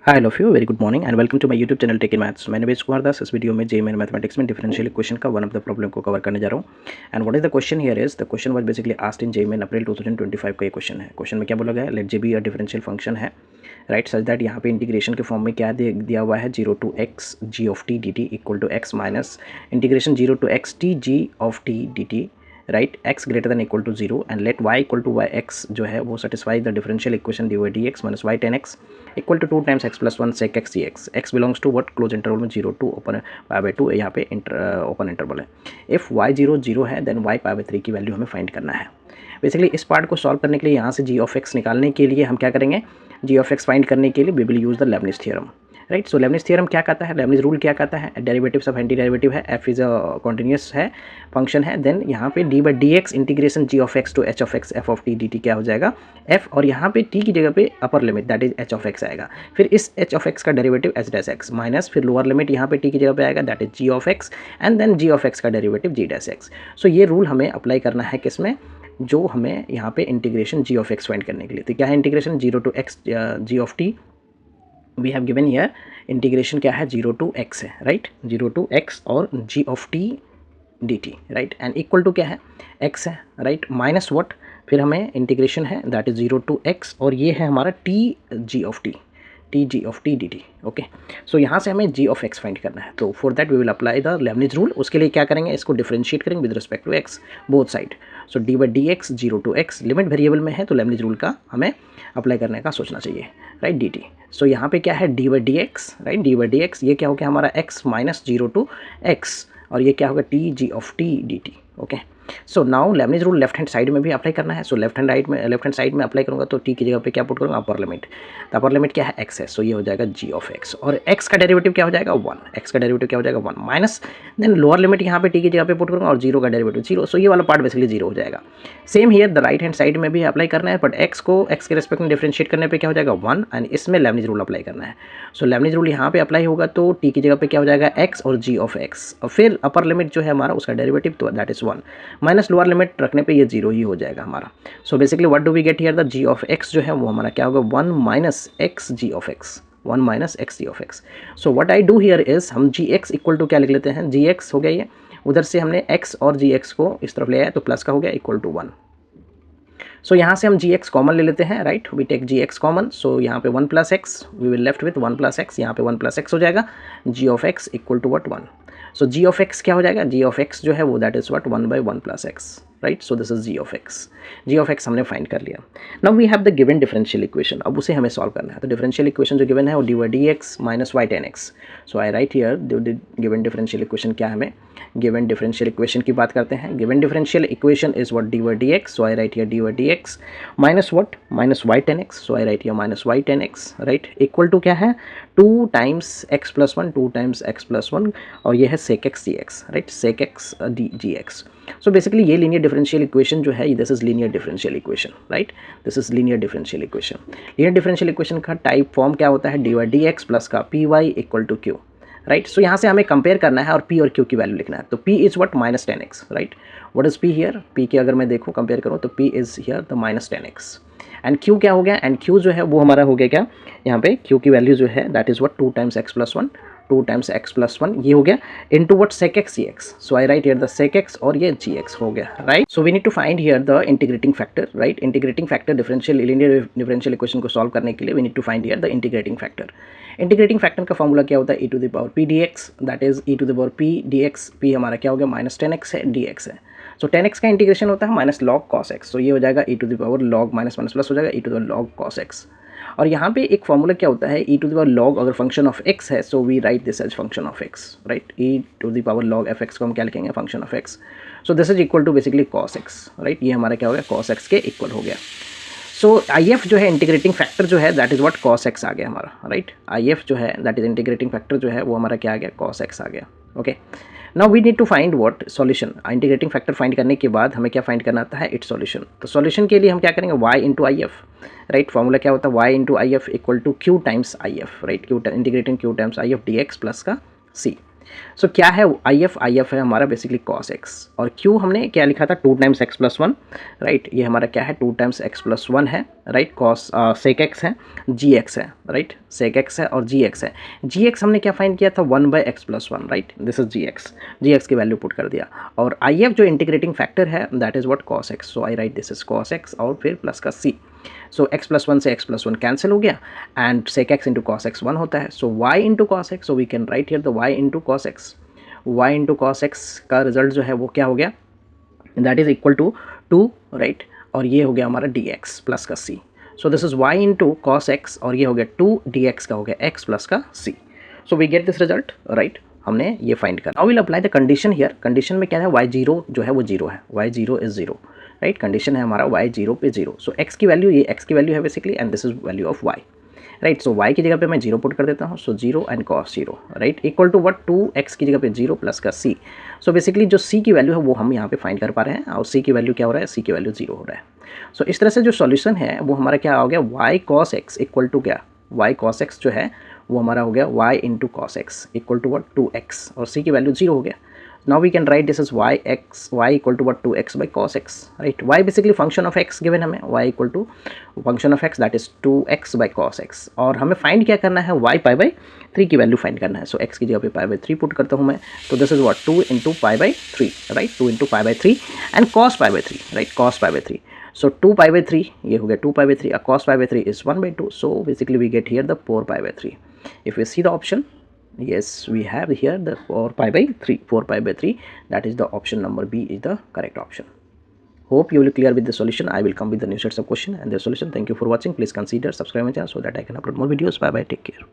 Hi all of you, very good morning and welcome to my YouTube channel tech in maths. मैं नवेश कुमार दास इस video में JEE Main mathematics में differential equation का one of the problem को cover करने जा रहा हूँ। And what is the question here is the question was basically asked in JEE Main April 2025 का ये क्वेश्चन है। क्वेश्चन में क्या बोला गया है, let J be a differential function है, राइट, सच दैट यहाँ पे इंटीग्रेशन के फॉर्म में क्या दिया हुआ है, 0 to x g of t d t equal to x minus integration 0 to x t g of t d t, right, x greater than equal to 0 and let y equal to y x जो है वो satisfy the differential equation d y d x minus y tan x equal to 2 times x plus 1 sec x d x. X belongs to what, close interval में 0 to open pi by 2, यहाँ पे open interval है। If y 0 0 है then y pi by 3 की value हमें find करना है। Basically इस पार्ट को सॉल्व करने के लिए यहाँ से g ऑफ x निकालने के लिए हम क्या करेंगे, g ऑफ x फाइंड करने के लिए we will use the Leibniz theorem, right. So Leibniz theorem क्या कहता है, लेबनिज़ रूल क्या कहता है, डेरिवेटिव सब एंटी डेरिवेटिव है, f इज़ अ कॉन्टिन्यूस है फंक्शन है, देन यहाँ पे d by d x integration g of x to h of x f of t dt क्या हो जाएगा f, और यहाँ पे t की जगह पे upper limit that is h of x आएगा, फिर इस h ऑफ x का derivative h dash x minus फिर लोअर लिमिट यहाँ पे t की जगह पे आएगा that is g of x and then g of x का derivative g dash x। So ये रूल हमें अप्लाई करना है किसमें, जो हमें यहाँ पे integration g of x find करने के लिए। तो क्या है integration 0 to x g of t, we have given here integration क्या है 0 टू x है, राइट, 0 टू x और g of t dt, right, and equal to क्या है x है, राइट, माइनस व्हाट, फिर हमें इंटीग्रेशन है दैट इज 0 टू x और ये है हमारा t g of t dt, okay. So यहाँ से हमें g ऑफ x फाइंड करना है, तो for that we will apply the Leibniz rule. उसके लिए क्या करेंगे, इसको डिफरेंशिएट करेंगे with respect to x both side. So d by d x 0 to x limit variable में है तो लेबनिज़ रूल का हमें अप्लाई करने का सोचना चाहिए, राइट, dt। सो यहाँ पे क्या है D by d x, right, D by d x ये क्या हो गया हमारा x माइनस 0 टू x और ये क्या होगा t g of t d t, okay. So now Leibniz rule left hand side में भी अप्लाई करना है। सो लेफ्ट हैंड साइड में अप्लाई करूँगा तो टी की जगह पे क्या पुट करूँगा, अपर लिमिट। तो अपर लिमिट क्या है x है, सो ये हो जाएगा g ऑफ x और x का डेरिवेटिव क्या हो जाएगा 1, x का डेरिवेटिव क्या हो जाएगा 1 माइनस देन लोअर लिमिट यहाँ पे t की जगह पे पुट करूँगा और 0 का डेरिवेटिव 0, सो ये वाला पार्ट बेसिकली 0 हो जाएगा। Same here the right hand side में भी अप्लाई करना है, बट x को x के रिस्पेक्ट में डिफरेंशिएट करने पे क्या हो जाएगा 1 एंड इसमें लेबनिज़ रूल अप्लाई करना है। सो लेबनिज़ रूल यहाँ पे अप्लाई होगा तो t की जगह पे क्या हो जाएगा x और g ऑफ x और फिर अपर लिमिट जो है हमारा उसका डेरिवेटिव तो that is 1 minus lower limit रखने पे ये 0 ही हो जाएगा हमारा। So basically what do we get here, the g of x जो है वो हमारा क्या होगा 1 minus x g of x, 1 minus x g of x. So what I do here is हम जी एक्स इक्वल टू क्या लिख लेते हैं, जी एक्स हो गया ये, उधर से हमने x और जी एक्स को इस तरफ ले आया तो प्लस का हो गया इक्वल टू 1। सो यहाँ से हम जी एक्स कॉमन ले लेते हैं, right, we take g x common. So यहाँ पे 1 plus x we will left with 1 plus x, यहाँ पे 1 प्लस एक्स हो जाएगा, g of x equal to what 1। So g of x क्या हो जाएगा, जी ऑफ एक्स जो है वो that is what 1 by 1 plus x, right. So this is g of x, g of x हमने find कर लिया। Now we have the given differential equation, अब उसे हमें सॉल्व करना है। तो डिफरेंशियल इक्वेशन जो गिवन है वो d y d x minus y tan x. So I write here given differential equation क्या है, हमें गिवन डिफरेंशियल इक्वेशन की बात करते हैं। Given differential equation is what d y d x, so I write here d y d x minus what minus y tan x, so I write here minus y tan x, right, equal to क्या है 2 times x plus 1, 2 times x plus 1 और ये है sec x d x, right, sec x d g x. So basically ये linear differential equation जो है this is linear differential equation, right, this is linear differential equation. Linear differential equation का type form क्या होता है, d y d x plus का p y equal to q, right. So यहाँ से हमें कंपेयर करना है और p और q की वैल्यू लिखना है। तो p is what minus 10x, right, what is p here, p के अगर मैं देखूँ कंपेयर करूँ तो p is here the minus 10x and q क्या हो गया, एंड q जो है वो हमारा हो गया क्या, यहाँ पे q की वैल्यू जो है that is what 2 times x plus 1, 2 times x plus 1 ये हो गया into what sec x g x. So I write here the sec x और ये जी एक्स हो गया, right. So we need to find here the integrating factor, right, integrating factor differential linear differential equation को solve करने के लिए we need to find here the integrating factor. Integrating factor का formula क्या होता है, e to the power p d x, that is e to the power p d x, p हमारा क्या हो गया माइनस 10x है, डी एक्स है। सो 10x का इंटीग्रेशन होता है minus log cos x, so ये हो जाएगा e to the power log minus minus plus हो जाएगा e to the log cos x. और यहाँ पे एक फॉर्मूला क्या होता है, e to the power log अगर फंक्शन ऑफ एक्स है so we write this as function of x, right, e to the power log f x को हम क्या लिखेंगे function of x. So this is equal to basically cos x, right, ये हमारा क्या हो गया कॉस एक्स के इक्वल हो गया। सो आई एफ जो है इंटीग्रेटिंग फैक्टर जो है that is what cos x आ गया हमारा, राइट, आई एफ जो है दैट इज इंटीग्रेटिंग फैक्टर जो है वो हमारा क्या आ गया कॉस एक्स आ गया, okay. Now we need to find what solution, integrating factor find करने के बाद हमें क्या फाइंड करना आता है इट्स सॉल्यूशन। तो सॉल्यूशन के लिए हम क्या करेंगे y into I F, right, formula क्या होता है y into I F equal to Q times I F, right, Q integrating Q times I F d x plus का c। सो क्या है आई एफ है हमारा बेसिकली कॉस एक्स, और क्यू हमने क्या लिखा था 2 times x plus one, right. ये हमारा क्या है 2 टाइम्स एक्स प्लस वन है, राइट। कॉस सेक एक्स है, जी एक्स है, राइट। सेक एक्स है और जी एक्स है। जी एक्स हमने क्या फाइंड किया था 1 by x plus one, right. This is g x की वैल्यू पुट कर दिया, और आई एफ जो इंटीग्रेटिंग फैक्टर है that is what cos x. So I write this is cos x और फिर प्लस का C. So x plus one से एक्स प्लस वन कैंसिल हो गया, and sec x into cos x one होता है। So y into cos x, so we can write here the y into cos x. y into cos x का result जो है वो क्या हो गया, that is equal to 2, right. और ये हो गया हमारा डी एक्स प्लस का C. So this is y into cos x, और ये हो गया 2 डी एक्स का हो गया x प्लस का c। So we get this result, right. हमने ये फाइंड करना। Now will apply the condition here. Condition में क्या है y जीरो जो है वो जीरो है, y zero is zero, right. Condition है हमारा y जीरो पे जीरो। सो x की वैल्यू, ये x की वैल्यू है basically, and this is value of y, right. So y की जगह पे मैं जीरो पुट कर देता हूँ। So zero and cos zero, right, equal to what 2x की जगह पे जीरो प्लस का c। सो बेसिकली जो c की वैल्यू है वो हम यहाँ पे फाइंड कर पा रहे हैं, और c की वैल्यू क्या हो रहा है, c की वैल्यू जीरो हो रहा है। सो इस तरह से जो सॉल्यूशन है वो हमारा क्या हो गया, y cos x equal to क्या, y cos x जो है वो हमारा हो गया y into cos x equal to what 2x, और c की वैल्यू जीरो हो गया। Now we can write this as y equal to what 2x by cos x, right। y basically function of x given हमें, y equal to function of x that is 2x by cos x, और हमें find क्या करना है, y pi by 3 की value find करना है। सो x की जगह पे पाई बाई 3 पुट करता हूँ मैं, तो this is what 2 into pi by 3, right. 2 into pi by 3 and cos pi by 3, right, cos pi by 3। So 2 pi by 3 ये हो गया 2 pi by 3, cos pi by 3 is 1 by 2, so basically we get here the 4 pi by 3। if we see the option, yes, we have here the 4 pi by 3, 4 pi by 3, that is the option number B is the correct option. Hope you will clear with the solution. I will come with the new sets of question and their solution. Thank you for watching. Please consider subscribing my channel so that I can upload more videos. Bye bye, take care.